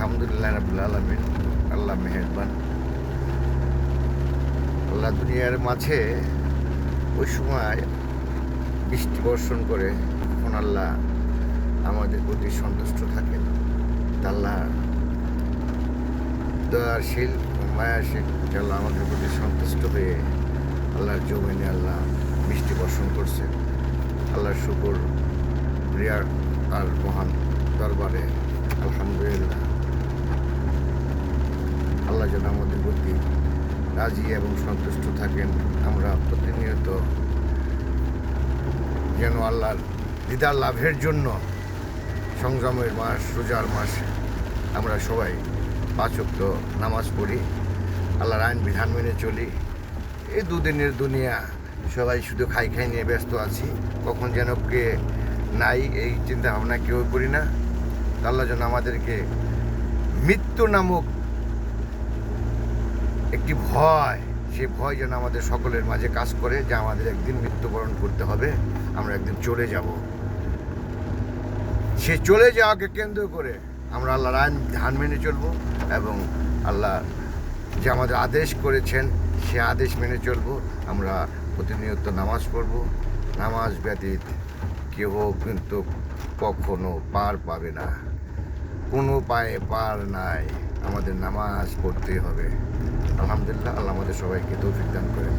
আলহামদুলিল্লাহ রাব্বুল আলামিন। আল্লাহ মেহেরবান। আল্লাহ দুনিয়ার মাঝে ওই সময় বৃষ্টি বর্ষণ করে তখন আল্লাহ আমাদের প্রতি সন্তুষ্ট থাকেন। আল্লাহ দয়াশীল মায়াশীল, আল্লাহ আমাদের প্রতি সন্তুষ্ট হয়ে আল্লাহর জমিনে আল্লাহ বৃষ্টি বর্ষণ করছে। আল্লাহর শুকর রিয়ার আর মহান দরবারে আলহামদুলিল্লাহ। আল্লাহ যেন আমাদের প্রতি রাজি এবং সন্তুষ্ট থাকেন। আমরা প্রতিনিয়ত যেন আল্লাহর দিদার লাভের জন্য সংযমের মাস, রোজার মাস আমরা সবাই 5 ওয়াক্ত নামাজ পড়ি, আল্লাহর আইন বিধান মেনে চলি। এই দুদিনের দুনিয়া সবাই শুধু খাই নিয়ে ব্যস্ত আছি, কখন যেন কে নাই এই চিন্তা ভাবনা কেউ করি না। আল্লাহ যেন আমাদেরকে মৃত্যু নামক একটি ভয়, সেই ভয় যেন আমাদের সকলের মাঝে কাজ করে যে আমাদের একদিন মৃত্যুবরণ করতে হবে, আমরা একদিন চলে যাব। সে চলে যাওয়াকে কেন্দ্র করে আমরা আল্লাহর আইন ধান মেনে চলবো এবং আল্লাহ যে আমাদের আদেশ করেছেন সে আদেশ মেনে চলবো। আমরা প্রতিনিয়ত নামাজ পড়ব। নামাজ ব্যতীত কেউ কিন্তু কখনো পার পাবে না, কোনো পায়ে পার নাই। আমাদের নামাজ পড়তেই হবে। আলহামদুলিল্লাহ, আল্লাহ আমাদের সবাইকে তৌফিক দান করেন।